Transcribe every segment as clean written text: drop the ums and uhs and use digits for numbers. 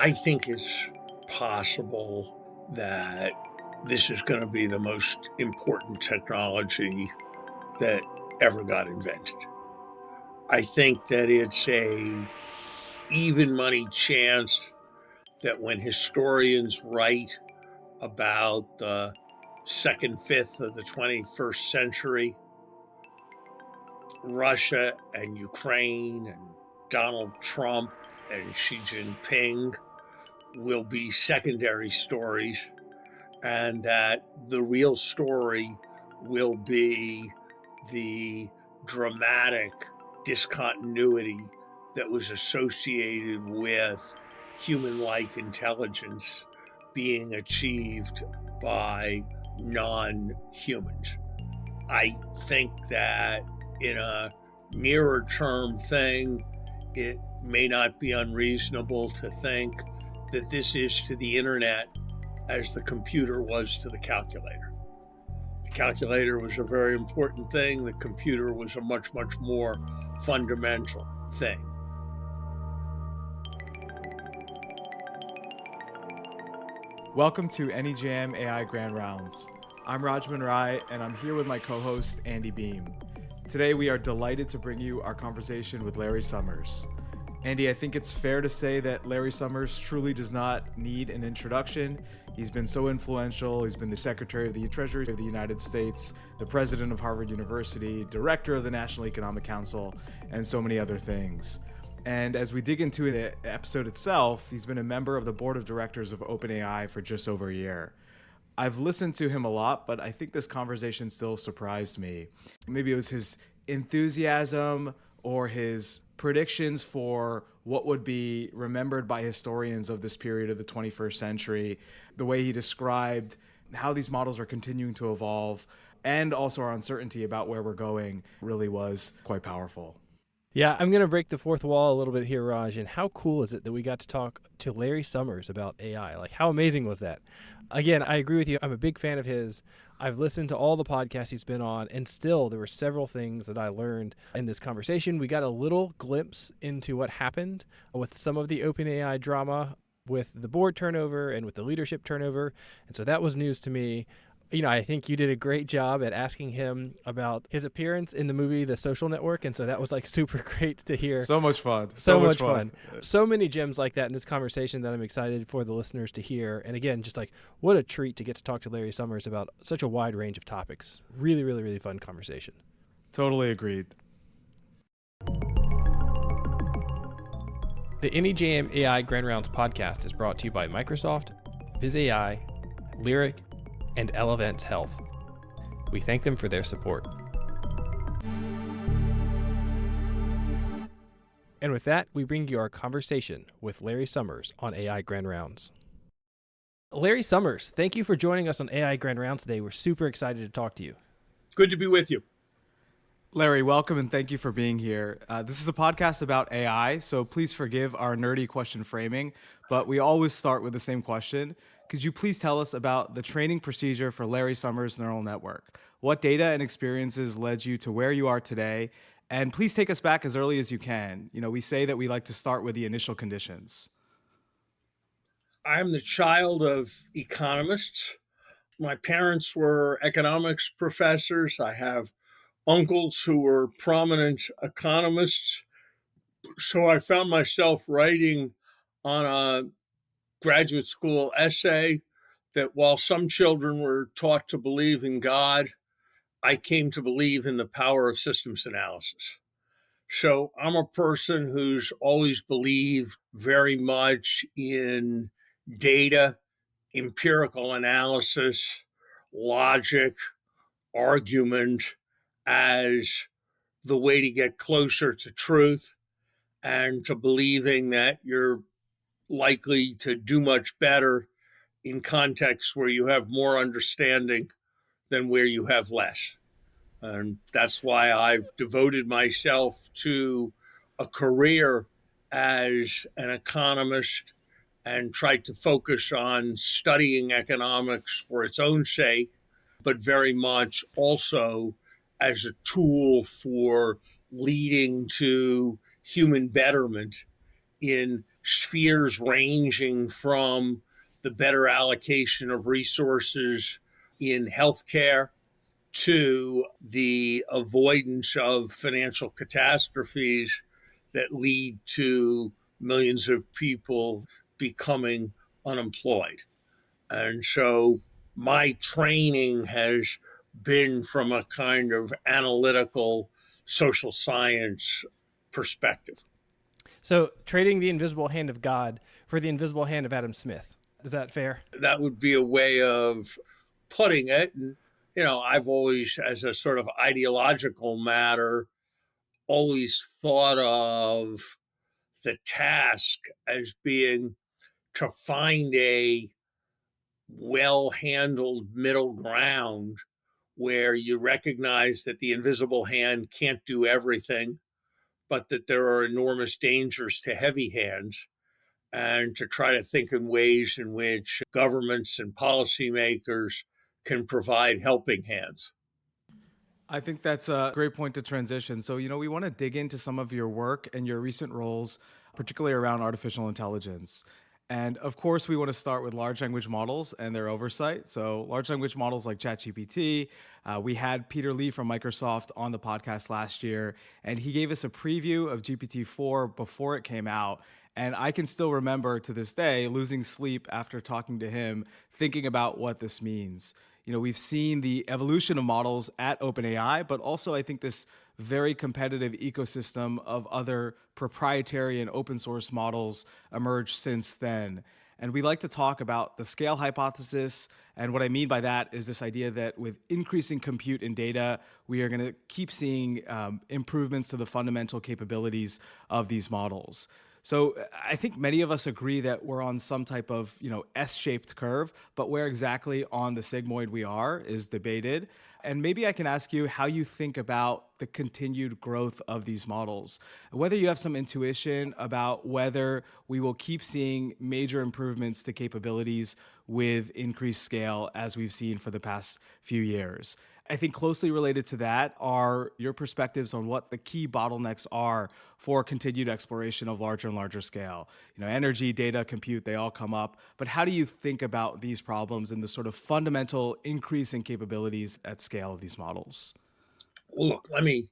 I think it's possible that this is going to be the most important technology that ever got invented. I think that it's a even money chance that when historians write about the second fifth of the 21st century, Russia and Ukraine and Donald Trump and Xi Jinping will be secondary stories, and that the real story will be the dramatic discontinuity that was associated with human-like intelligence being achieved by non-humans. I think that in a nearer term thing, it may not be unreasonable to think that this is to the internet as the computer was to the calculator. The calculator was a very important thing. The computer was a much, much more fundamental thing. Welcome to NEJM AI Grand Rounds. I'm Manrai, and I'm here with my co-host, Andy Beam. Today, we are delighted to bring you our conversation with Larry Summers. Andy, I think it's fair to say that Larry Summers truly does not need an introduction. He's been so influential. He's been the Secretary of the Treasury of the United States, the President of Harvard University, Director of the National Economic Council, and so many other things. And as we dig into the episode itself, he's been a member of the board of directors of OpenAI for just over a year. I've listened to him a lot, but I think this conversation still surprised me. Maybe it was his enthusiasm or his predictions for what would be remembered by historians of this period of the 21st century, the way he described how these models are continuing to evolve, and also our uncertainty about where we're going really was quite powerful. Yeah, I'm going to break the fourth wall a little bit here, Raj. And how cool is it that we got to talk to Larry Summers about AI? Like, how amazing was that? Again, I agree with you. I'm a big fan of his. I've listened to all the podcasts he's been on, and still there were several things that I learned in this conversation. We got a little glimpse into what happened with some of the OpenAI drama with the board turnover and with the leadership turnover. And so that was news to me. You know, I think you did a great job at asking him about his appearance in the movie The Social Network. And so that was like super great to hear. So much fun. So much fun. So many gems like that in this conversation that I'm excited for the listeners to hear. And again, just like what a treat to get to talk to Larry Summers about such a wide range of topics. Really, really, really fun conversation. Totally agreed. The NEJM AI Grand Rounds podcast is brought to you by Microsoft, VizAI, Lyric, and Elevance Health. We thank them for their support. And with that, we bring you our conversation with Larry Summers on AI Grand Rounds. Larry Summers, thank you for joining us on AI Grand Rounds today. We're super excited to talk to you. Good to be with you. Larry, welcome and thank you for being here. This is a podcast about AI, so please forgive our nerdy question framing, but we always start with the same question. Could you please tell us about the training procedure for Larry Summers' neural network? What data and experiences led you to where you are today? And please take us back as early as you can. You know, we say that we like to start with the initial conditions. I'm the child of economists. My parents were economics professors. I have uncles who were prominent economists. So I found myself writing on a graduate school essay that while some children were taught to believe in God, I came to believe in the power of systems analysis. So I'm a person who's always believed very much in data, empirical analysis, logic, argument as the way to get closer to truth and to believing that you're likely to do much better in contexts where you have more understanding than where you have less. And that's why I've devoted myself to a career as an economist and tried to focus on studying economics for its own sake, but very much also as a tool for leading to human betterment in spheres ranging from the better allocation of resources in healthcare to the avoidance of financial catastrophes that lead to millions of people becoming unemployed. And so my training has been from a kind of analytical social science perspective. So trading the invisible hand of God for the invisible hand of Adam Smith. Is that fair? That would be a way of putting it. And, I've always, as a sort of ideological matter, always thought of the task as being to find a well handled middle ground where you recognize that the invisible hand can't do everything, but that there are enormous dangers to heavy hands, and to try to think in ways in which governments and policymakers can provide helping hands. I think that's a great point to transition. So, we want to dig into some of your work and your recent roles, particularly around artificial intelligence. And of course, we want to start with large language models and their oversight. So, large language models like ChatGPT, we had Peter Lee from Microsoft on the podcast last year, and he gave us a preview of GPT-4 before it came out. And I can still remember to this day losing sleep after talking to him, thinking about what this means. We've seen the evolution of models at OpenAI, but also I think this very competitive ecosystem of other proprietary and open source models emerged since then. And we like to talk about the scale hypothesis. And what I mean by that is this idea that with increasing compute and data, we are going to keep seeing improvements to the fundamental capabilities of these models. So I think many of us agree that we're on some type of, S-shaped curve, but where exactly on the sigmoid we are is debated. And maybe I can ask you how you think about the continued growth of these models, whether you have some intuition about whether we will keep seeing major improvements to capabilities with increased scale as we've seen for the past few years. I think closely related to that are your perspectives on what the key bottlenecks are for continued exploration of larger and larger scale. Energy, data, compute, they all come up. But how do you think about these problems and the sort of fundamental increase in capabilities at scale of these models? Well, look, let me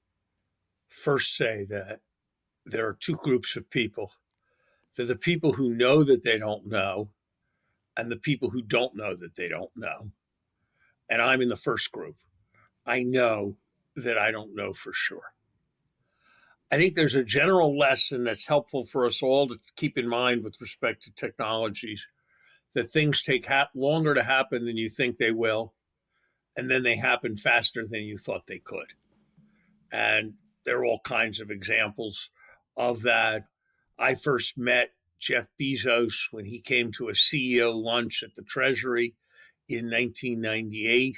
first say that there are two groups of people. They're the people who know that they don't know, and the people who don't know that they don't know. And I'm in the first group. I know that I don't know for sure. I think there's a general lesson that's helpful for us all to keep in mind with respect to technologies, that things take longer to happen than you think they will, and then they happen faster than you thought they could. And there are all kinds of examples of that. I first met Jeff Bezos when he came to a CEO lunch at the Treasury in 1998.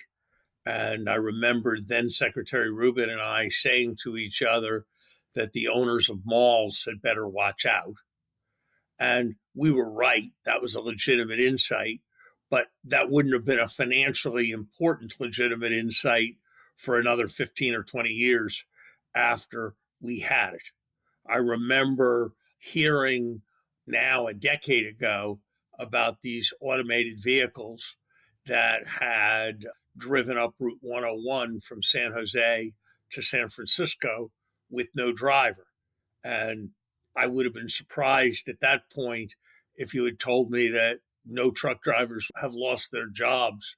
And I remember then Secretary Rubin and I saying to each other that the owners of malls had better watch out. And we were right. That was a legitimate insight, but that wouldn't have been a financially important legitimate insight for another 15 or 20 years after we had it. I remember hearing now a decade ago about these automated vehicles that had driven up Route 101 from San Jose to San Francisco with no driver. And I would have been surprised at that point if you had told me that no truck drivers have lost their jobs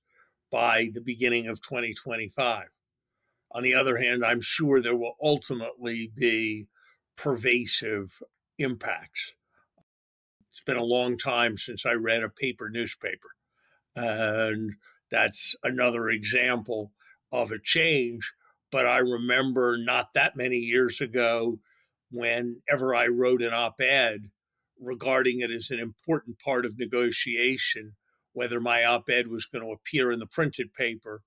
by the beginning of 2025. On the other hand, I'm sure there will ultimately be pervasive impacts. It's been a long time since I read a paper newspaper. And that's another example of a change. But I remember not that many years ago, whenever I wrote an op ed regarding it as an important part of negotiation, whether my op ed was going to appear in the printed paper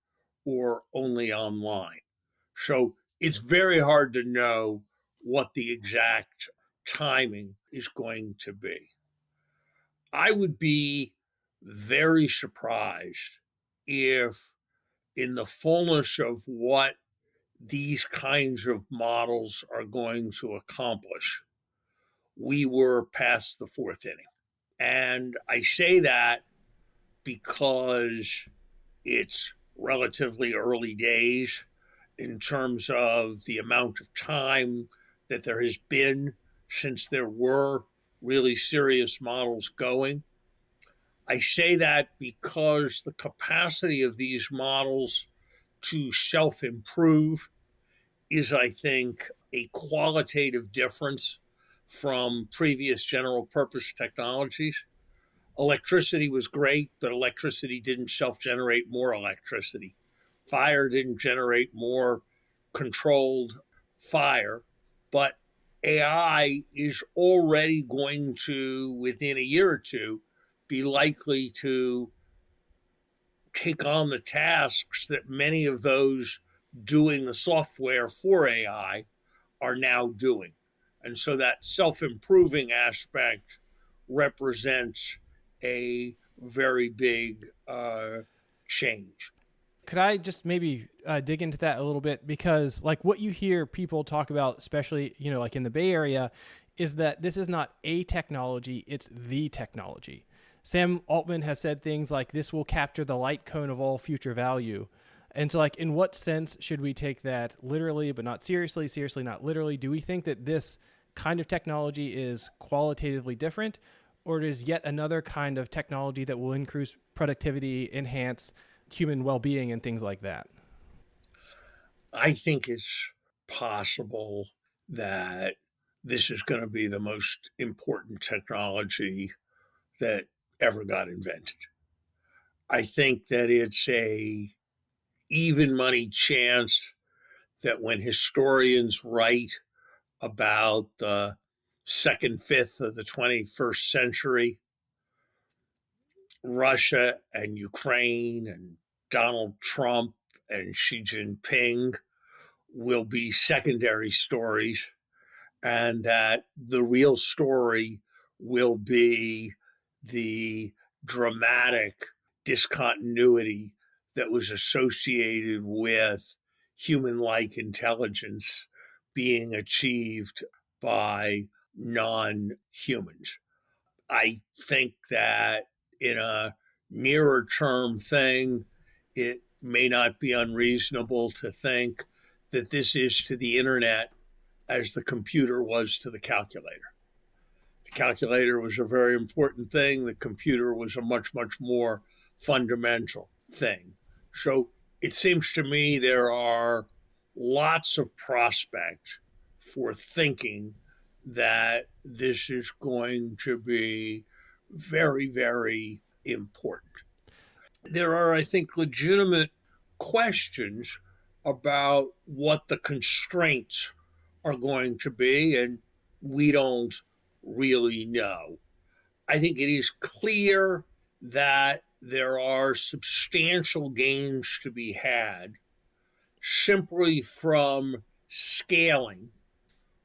or only online. So it's very hard to know what the exact timing is going to be. I would be very surprised if, in the fullness of what these kinds of models are going to accomplish, we were past the fourth inning. And I say that because it's relatively early days in terms of the amount of time that there has been since there were really serious models going. I say that because the capacity of these models to self improve is, I think, a qualitative difference from previous general purpose technologies. Electricity was great, but electricity didn't self generate more electricity. Fire didn't generate more controlled fire, but AI is already going to, within a year or two, be likely to take on the tasks that many of those doing the software for AI are now doing. And so that self improving aspect represents a very big change. Could I just maybe dig into that a little bit? Because like what you hear people talk about, especially, like in the Bay Area, is that this is not a technology, it's the technology. Sam Altman has said things like this will capture the light cone of all future value. And so like in what sense should we take that literally but not seriously, seriously not literally? Do we think that this kind of technology is qualitatively different, or it is yet another kind of technology that will increase productivity, enhance human well-being and things like that? I think it's possible that this is going to be the most important technology that ever got invented. I think that it's a even money chance that when historians write about the second fifth of the 21st century, Russia and Ukraine and Donald Trump and Xi Jinping will be secondary stories, and that the real story will be the dramatic discontinuity that was associated with human like intelligence being achieved by non humans. I think that in a nearer term thing, it may not be unreasonable to think that this is to the internet as the computer was to the calculator. The calculator was a very important thing. The computer was a much, much more fundamental thing. So it seems to me there are lots of prospects for thinking that this is going to be very, very important. There are, I think, legitimate questions about what the constraints are going to be, and we don't really know. I think it is clear that there are substantial gains to be had simply from scaling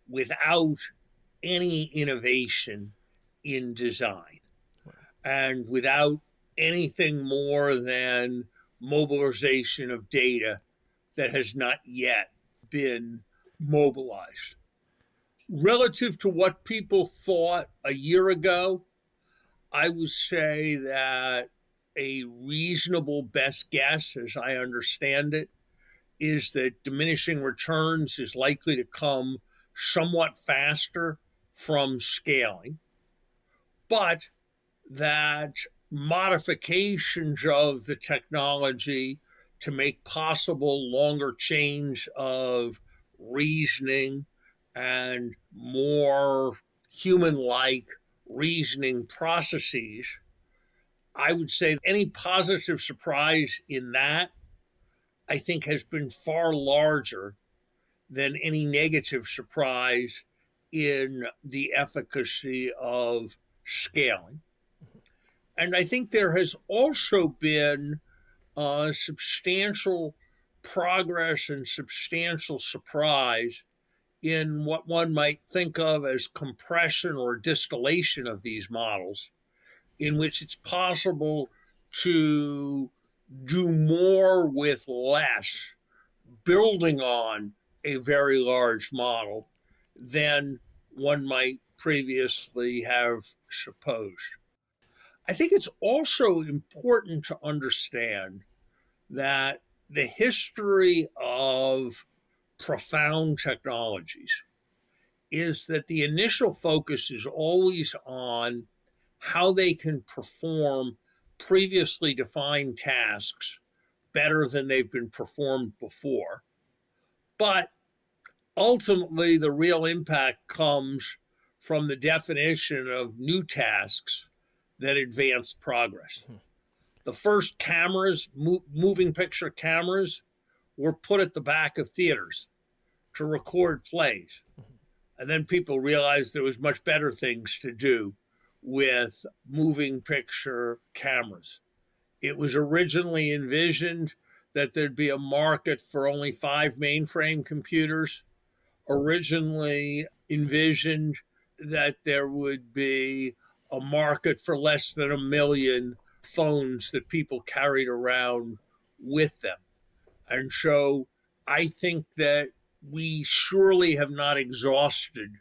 without any innovation in design and without anything more than mobilization of data that has not yet been mobilized. Relative to what people thought a year ago, I would say that a reasonable best guess, as I understand it, is that diminishing returns is likely to come somewhat faster from scaling, but that modifications of the technology to make possible longer chains of reasoning and more human like reasoning processes, I would say any positive surprise in that, I think, has been far larger than any negative surprise in the efficacy of scaling. And I think there has also been substantial progress and substantial surprise in what one might think of as compression or distillation of these models, in which it's possible to do more with less, building on a very large model than one might previously have supposed. I think it's also important to understand that the history of profound technologies is that the initial focus is always on how they can perform previously defined tasks better than they've been performed before. But ultimately, the real impact comes from the definition of new tasks that advance progress. The first cameras, moving picture cameras, were put at the back of theaters to record plays. And then people realized there was much better things to do with moving picture cameras. It was originally envisioned that there'd be a market for only 5 mainframe computers, originally envisioned that there would be a market for less than 1 million phones that people carried around with them. And so I think that we surely have not exhausted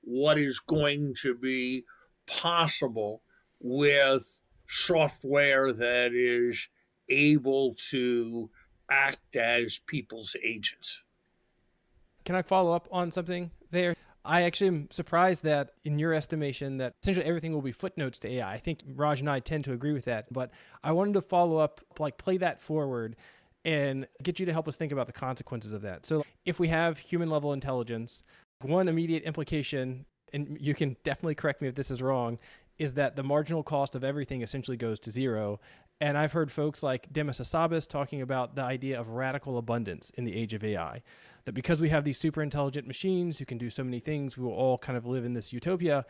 what is going to be possible with software that is able to act as people's agents. Can I follow up on something there? I actually am surprised that in your estimation that essentially everything will be footnotes to AI. I think Raj and I tend to agree with that, but I wanted to follow up, like play that forward and get you to help us think about the consequences of that. So if we have human level intelligence, one immediate implication, and you can definitely correct me if this is wrong, is that the marginal cost of everything essentially goes to zero. And I've heard folks like Demis Hassabis talking about the idea of radical abundance in the age of AI, that because we have these super intelligent machines who can do so many things, we will all kind of live in this utopia.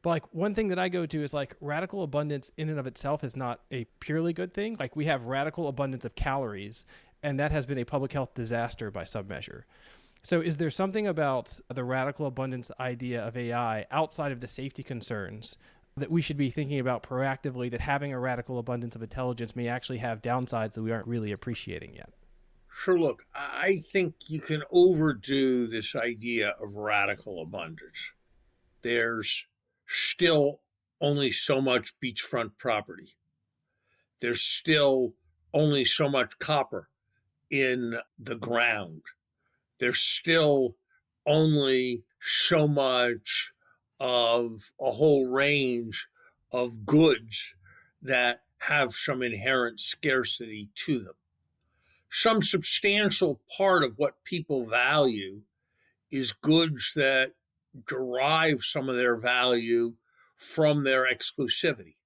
But like one thing that I go to is like radical abundance in and of itself is not a purely good thing. Like we have radical abundance of calories, and that has been a public health disaster by some measure. So is there something about the radical abundance idea of AI outside of the safety concerns that we should be thinking about proactively, that having a radical abundance of intelligence may actually have downsides that we aren't really appreciating yet? Sure, look, I think you can overdo this idea of radical abundance. There's still only so much beachfront property. There's still only so much copper in the ground. There's still only so much of a whole range of goods that have some inherent scarcity to them. Some substantial part of what people value is goods that derive some of their value from their exclusivity.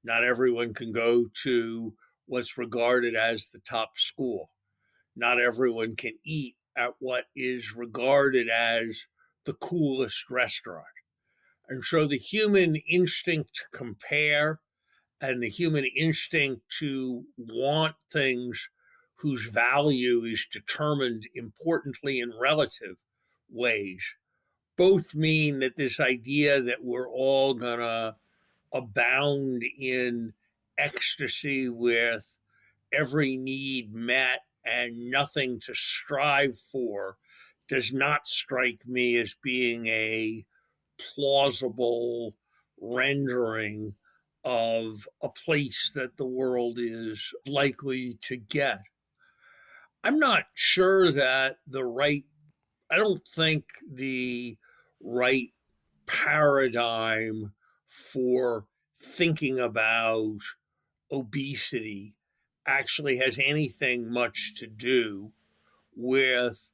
Not everyone can go to what's regarded as the top school. Not everyone can eat at what is regarded as the coolest restaurant. And so the human instinct to compare and the human instinct to want things whose value is determined importantly in relative ways both mean that this idea that we're all going to abound in ecstasy with every need met and nothing to strive for does not strike me as being a plausible rendering of a place that the world is likely to get. I'm not sure that I don't think the right paradigm for thinking about obesity actually has anything much to do with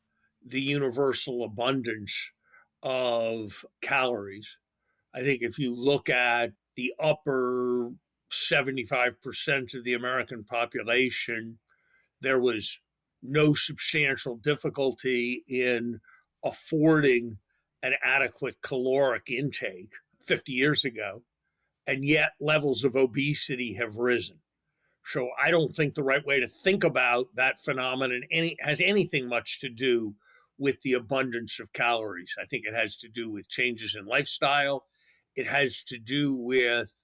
the universal abundance of calories. I think if you look at the upper 75% of the American population, there was no substantial difficulty in affording an adequate caloric intake 50 years ago, and yet levels of obesity have risen. So I don't think the right way to think about that phenomenon has anything much to do with the abundance of calories. I think it has to do with changes in lifestyle. It has to do with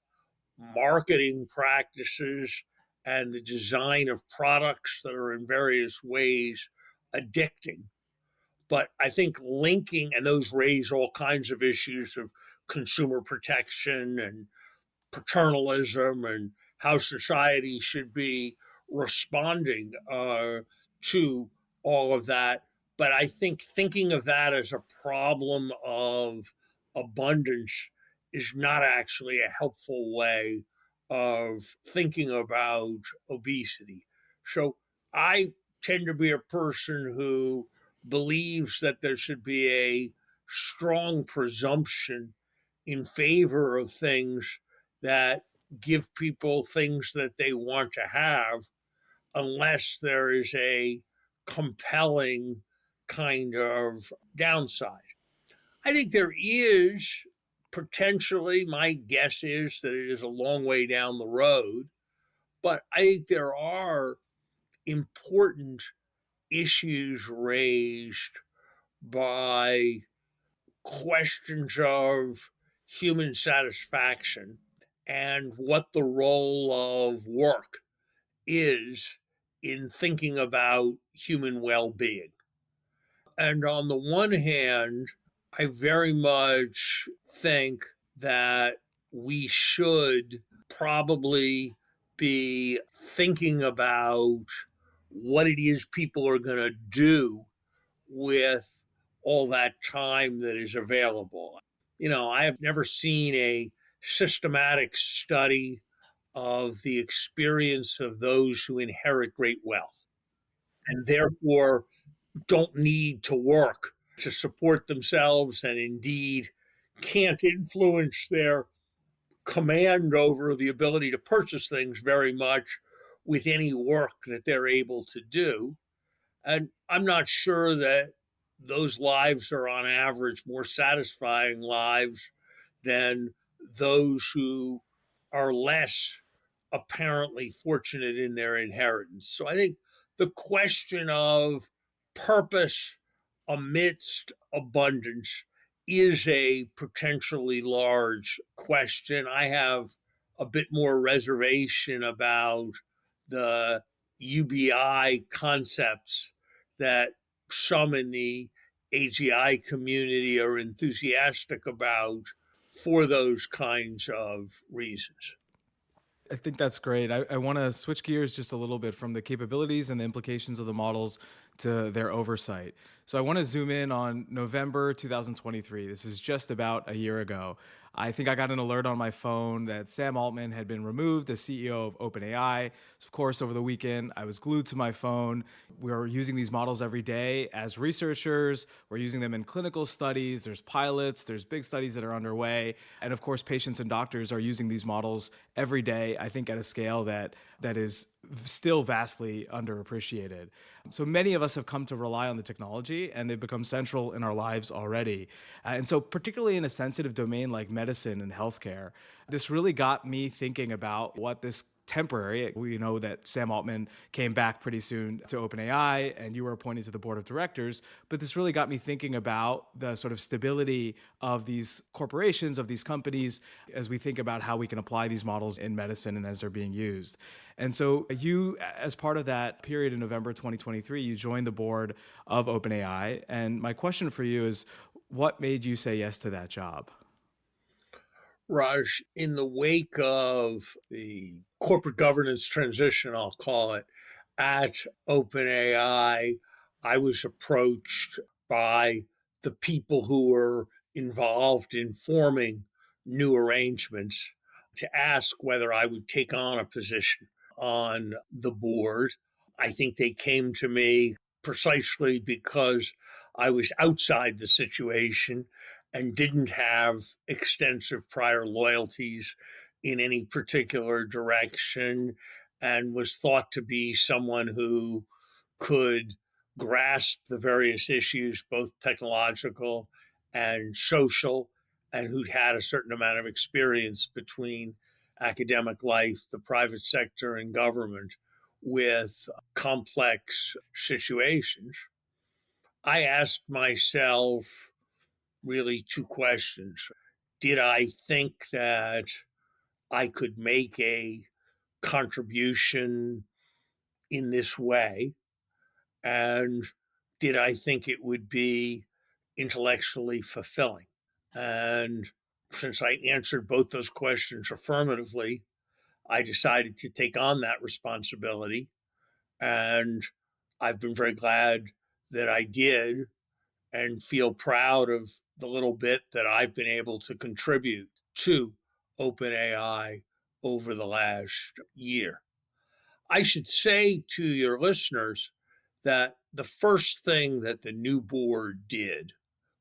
marketing practices and the design of products that are in various ways addicting. But I think linking, and those raise all kinds of issues of consumer protection and paternalism and how society should be responding to all of that. But I think thinking of that as a problem of abundance is not actually a helpful way of thinking about obesity. So I tend to be a person who believes that there should be a strong presumption in favor of things that give people things that they want to have, unless there is a compelling kind of downside. I think there is potentially, my guess is that it is a long way down the road, but I think there are important issues raised by questions of human satisfaction and what the role of work is in thinking about human well being. And on the one hand, I very much think that we should probably be thinking about what it is people are going to do with all that time that is available. I have never seen a systematic study of the experience of those who inherit great wealth and therefore don't need to work to support themselves and indeed can't influence their command over the ability to purchase things very much with any work that they're able to do. And I'm not sure that those lives are on average more satisfying lives than those who are less apparently fortunate in their inheritance. So I think the question of purpose amidst abundance is a potentially large question. I have a bit more reservation about the UBI concepts that some in the AGI community are enthusiastic about for those kinds of reasons. I think that's great. I want to switch gears just a little bit from the capabilities and the implications of the models to their oversight. So I want to zoom in on November 2023. This is just about a year ago. I think I got an alert on my phone that Sam Altman had been removed as CEO of OpenAI. So of course, over the weekend, I was glued to my phone. We're using these models every day as researchers. We're using them in clinical studies. There's pilots, there's big studies that are underway. And of course, patients and doctors are using these models every day, I think at a scale that is still vastly underappreciated. So many of us have come to rely on the technology and they've become central in our lives already. And so particularly in a sensitive domain like medicine and healthcare, this really got me thinking about what this temporary. We know that Sam Altman came back pretty soon to OpenAI and you were appointed to the board of directors. But this really got me thinking about the sort of stability of these corporations, of these companies, as we think about how we can apply these models in medicine and as they're being used. And so you, as part of that period in November 2023, you joined the board of OpenAI. And my question for you is, what made you say yes to that job? Raj, in the wake of the corporate governance transition, I'll call it, at OpenAI, I was approached by the people who were involved in forming new arrangements to ask whether I would take on a position on the board. I think they came to me precisely because I was outside the situation and didn't have extensive prior loyalties in any particular direction and was thought to be someone who could grasp the various issues, both technological and social, and who'd had a certain amount of experience between academic life, the private sector, and government with complex situations. I asked myself really two questions. Did I think that I could make a contribution in this way? And did I think it would be intellectually fulfilling? And Since I answered both those questions affirmatively, I decided to take on that responsibility. And I've been very glad that I did and feel proud of the little bit that I've been able to contribute to OpenAI over the last year. I should say to your listeners that the first thing that the new board did,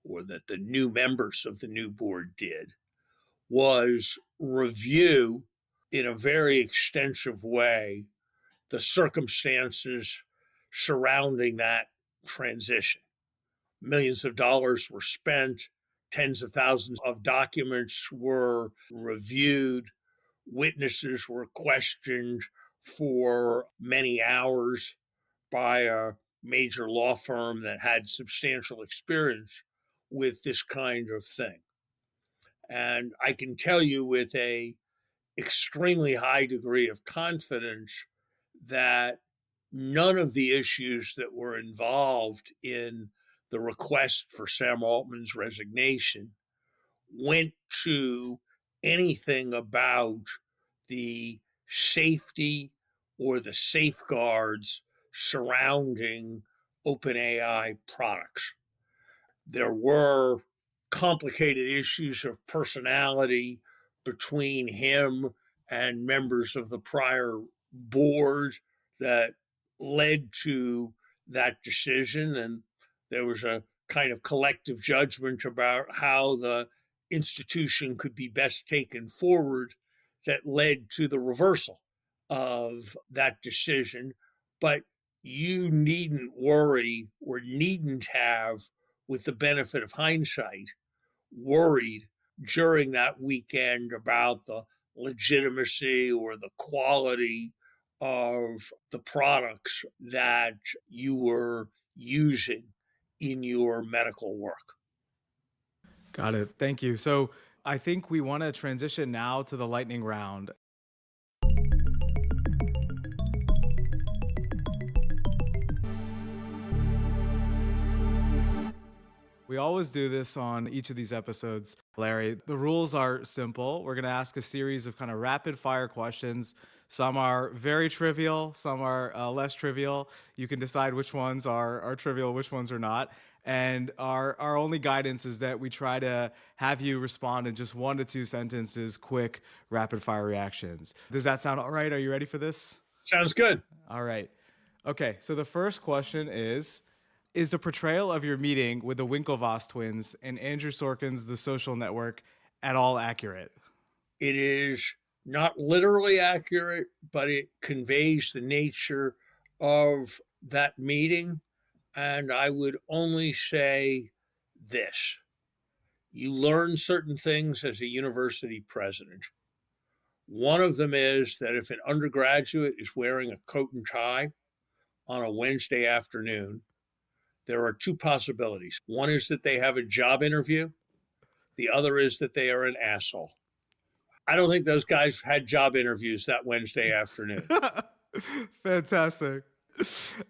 or that the new members of the new board did, was review in a very extensive way the circumstances surrounding that transition. Millions of dollars were spent, tens of thousands of documents were reviewed, witnesses were questioned for many hours by a major law firm that had substantial experience with this kind of thing. And I can tell you with a extremely high degree of confidence that none of the issues that were involved in the request for Sam Altman's resignation went to anything about the safety or the safeguards surrounding OpenAI products. There were complicated issues of personality between him and members of the prior board that led to that decision. And there was a kind of collective judgment about how the institution could be best taken forward that led to the reversal of that decision. But you needn't worry or needn't have, with the benefit of hindsight, worried during that weekend about the legitimacy or the quality of the products that you were using in your medical work. Got it. Thank you. So I think we want to transition now to the lightning round. We always do this on each of these episodes, Larry. The rules are simple. We're going to ask a series of kind of rapid fire questions. Some are very trivial, some are less trivial. You can decide which ones are trivial, which ones are not. And our only guidance is that we try to have you respond in just 1 to 2 sentences, quick, rapid fire reactions. Does that sound all right? Are you ready for this? Sounds good. All right. Okay, so the first question is the portrayal of your meeting with the Winklevoss twins and Andrew Sorkin's The Social Network at all accurate? It is not literally accurate, but it conveys the nature of that meeting. And I would only say this: you learn certain things as a university president. One of them is that if an undergraduate is wearing a coat and tie on a Wednesday afternoon, there are two possibilities. One is that they have a job interview, the other is that they are an asshole. I don't think those guys had job interviews that Wednesday afternoon. Fantastic.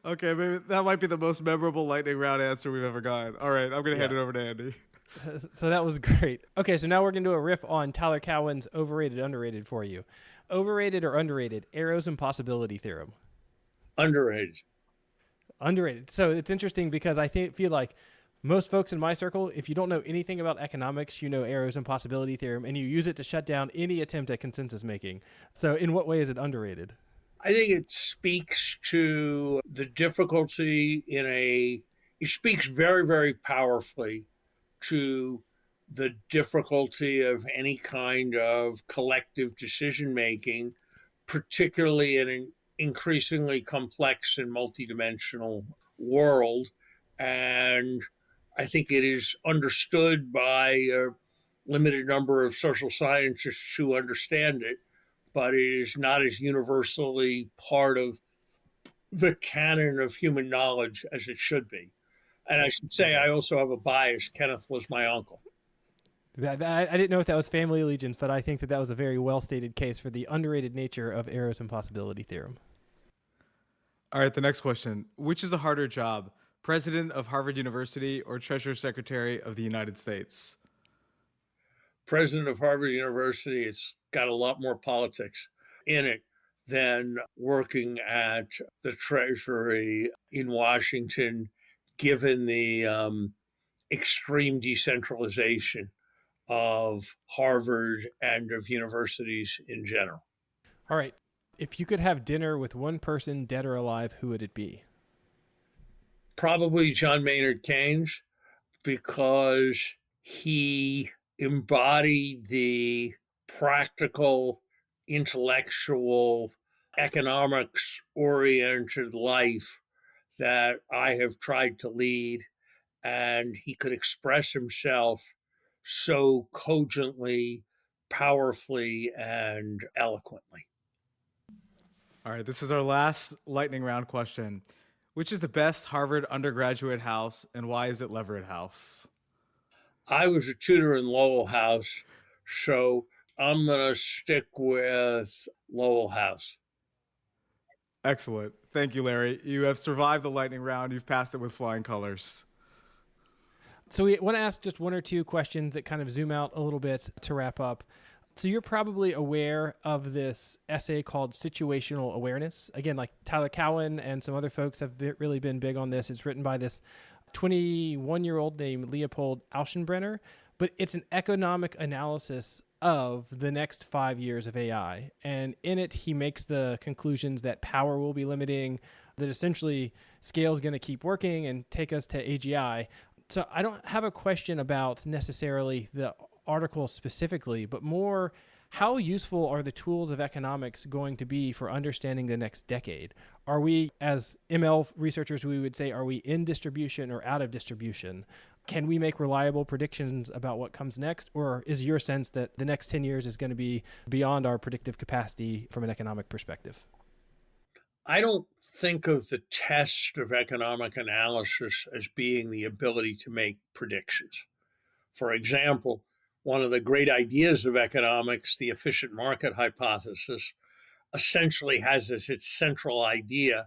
Okay, maybe that might be the most memorable lightning round answer we've ever gotten. All right, I'm going to hand it over to Andy. So that was great. Okay, so now we're going to do a riff on Tyler Cowen's overrated, underrated for you. Overrated or underrated, Arrow's impossibility theorem? Underrated. Underrated. So it's interesting because I feel like most folks in my circle, if you don't know anything about economics, you know Arrow's impossibility theorem, and you use it to shut down any attempt at consensus making. So in what way is it underrated? I think it speaks to the difficulty it speaks very, very powerfully to the difficulty of any kind of collective decision making, particularly in an increasingly complex and multidimensional world. And I think it is understood by a limited number of social scientists who understand it, but it is not as universally part of the canon of human knowledge as it should be. And I should say, I also have a bias. Kenneth was my uncle. I didn't know if that was family allegiance, but I think that was a very well-stated case for the underrated nature of Arrow's impossibility theorem. All right, the next question. Which is a harder job, president of Harvard University or Treasury Secretary of the United States? president of Harvard University, it's got a lot more politics in it than working at the Treasury in Washington, given the extreme decentralization of Harvard and of universities in general. All right. If you could have dinner with one person, dead or alive, who would it be? Probably John Maynard Keynes, because he embodied the practical, intellectual, economics oriented life that I have tried to lead. And he could express himself so cogently, powerfully, and eloquently. All right, this is our last lightning round question. Which is the best Harvard undergraduate house, and why is it Leverett House? I was a tutor in Lowell House, so I'm going to stick with Lowell House. Excellent. Thank you, Larry. You have survived the lightning round. You've passed it with flying colors. So we want to ask just one or two questions that kind of zoom out a little bit to wrap up. So you're probably aware of this essay called Situational Awareness. Again, like Tyler Cowen and some other folks have really been big on this. It's written by this 21-year-old named Leopold Aschenbrenner, but it's an economic analysis of the next 5 years of AI. And in it, he makes the conclusions that power will be limiting, that essentially scale is going to keep working and take us to AGI. So I don't have a question about necessarily the article specifically, but more how useful are the tools of economics going to be for understanding the next decade? Are we, as ML researchers, we would say, are we in distribution or out of distribution? Can we make reliable predictions about what comes next? Or is your sense that the next 10 years is going to be beyond our predictive capacity from an economic perspective? I don't think of the test of economic analysis as being the ability to make predictions. For example, one of the great ideas of economics, the efficient market hypothesis, essentially has as its central idea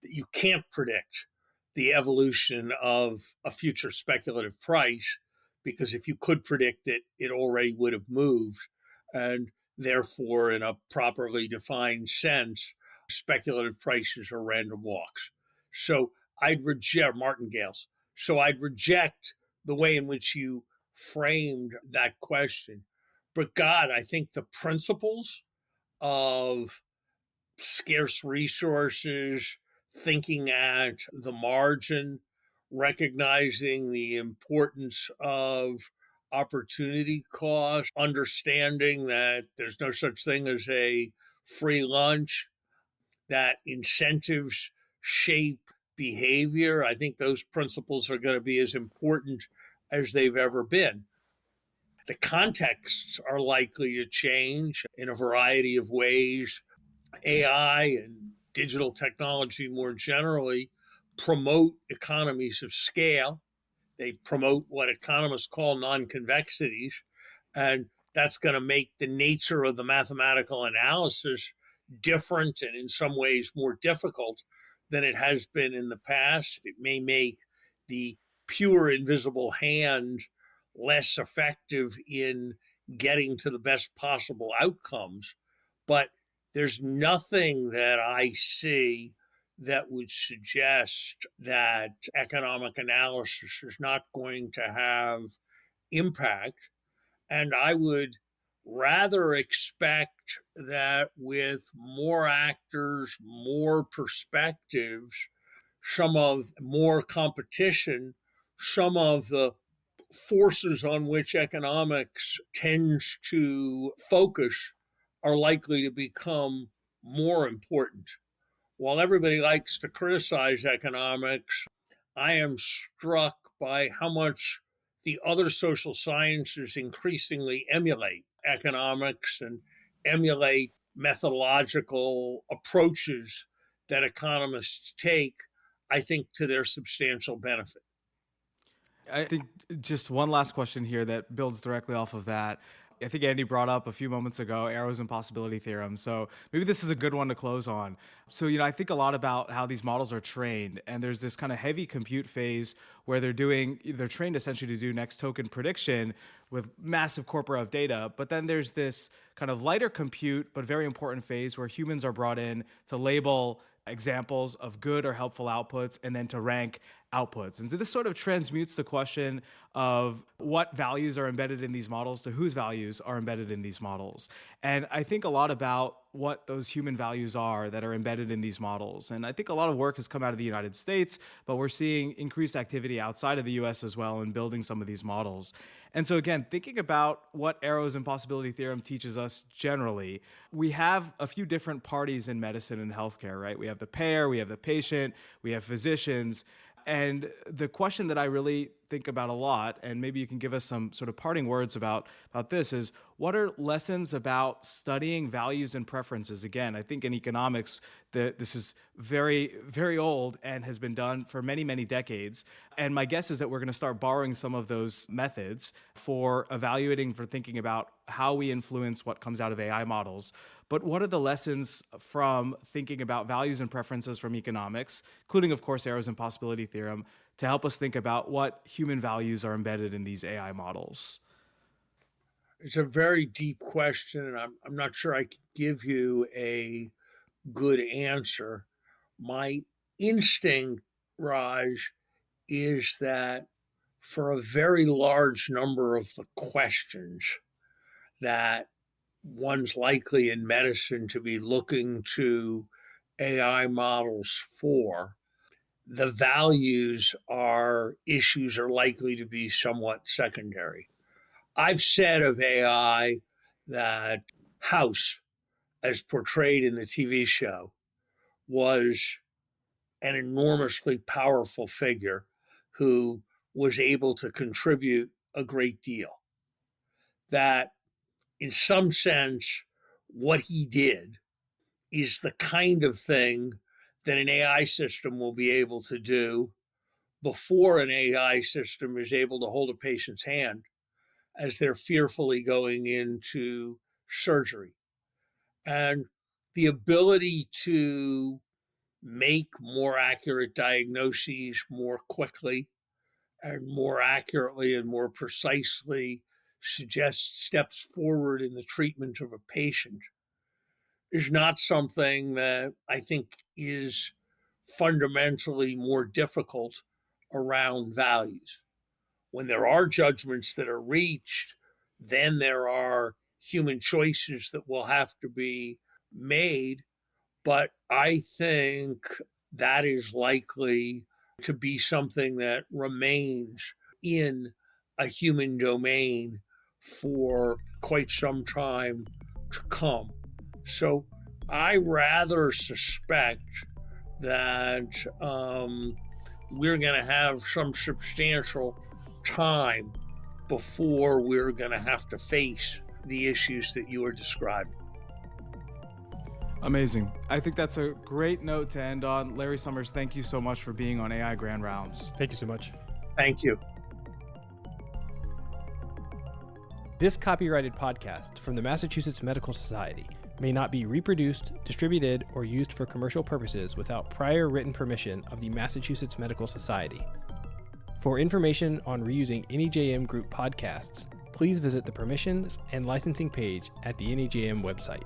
that you can't predict the evolution of a future speculative price, because if you could predict it, it already would have moved. And therefore, in a properly defined sense, speculative prices are random walks. So I'd reject martingales. So I'd reject the way in which you framed that question. But God, I think the principles of scarce resources, thinking at the margin, recognizing the importance of opportunity cost, understanding that there's no such thing as a free lunch, that incentives shape behavior. I think those principles are going to be as important as they've ever been. The contexts are likely to change in a variety of ways. AI and digital technology more generally promote economies of scale. They promote what economists call non-convexities, and that's going to make the nature of the mathematical analysis different and in some ways more difficult than it has been in the past. It may make the pure invisible hand less effective in getting to the best possible outcomes, but there's nothing that I see that would suggest that economic analysis is not going to have impact. And I would rather expect that with more actors, more perspectives, some of more competition, some of the forces on which economics tends to focus are likely to become more important. While everybody likes to criticize economics, I am struck by how much the other social sciences increasingly emulate economics and emulate methodological approaches that economists take, I think, to their substantial benefit. I think just one last question here that builds directly off of that. I think Andy brought up a few moments ago, Arrow's impossibility theorem. So maybe this is a good one to close on. So, I think a lot about how these models are trained, and there's this kind of heavy compute phase where they're trained essentially to do next token prediction with massive corpora of data. But then there's this kind of lighter compute, but very important phase where humans are brought in to label examples of good or helpful outputs and then to rank outputs. And so this sort of transmutes the question of what values are embedded in these models to whose values are embedded in these models. And I think a lot about what those human values are that are embedded in these models. And I think a lot of work has come out of the United States, but we're seeing increased activity outside of the US as well in building some of these models. And so again, thinking about what Arrow's impossibility theorem teaches us generally, we have a few different parties in medicine and healthcare, right? We have the payer, we have the patient, we have physicians. And the question that I really think about a lot, and maybe you can give us some sort of parting words about this, is what are lessons about studying values and preferences? Again, I think in economics, this is very, very old and has been done for many, many decades. And my guess is that we're going to start borrowing some of those methods for evaluating, for thinking about how we influence what comes out of AI models. But what are the lessons from thinking about values and preferences from economics, including, of course, Arrow's impossibility theorem, to help us think about what human values are embedded in these AI models? It's a very deep question, and I'm not sure I can give you a good answer. My instinct, Raj, is that for a very large number of the questions that one's likely in medicine to be looking to AI models for, the values issues are likely to be somewhat secondary. I've said of AI that House, as portrayed in the TV show, was an enormously powerful figure who was able to contribute a great deal. That, in some sense, what he did is the kind of thing that an AI system will be able to do before an AI system is able to hold a patient's hand as they're fearfully going into surgery. And the ability to make more accurate diagnoses more quickly and more accurately and more precisely suggest steps forward in the treatment of a patient is not something that I think is fundamentally more difficult around values. When there are judgments that are reached, then there are human choices that will have to be made. But I think that is likely to be something that remains in a human domain for quite some time to come. So I rather suspect that we're going to have some substantial time before we're going to have to face the issues that you are describing. Amazing. I think that's a great note to end on. Larry Summers, thank you so much for being on AI Grand Rounds. Thank you so much. Thank you. This copyrighted podcast from the Massachusetts Medical Society may not be reproduced, distributed, or used for commercial purposes without prior written permission of the Massachusetts Medical Society. For information on reusing NEJM Group podcasts, please visit the permissions and licensing page at the NEJM website.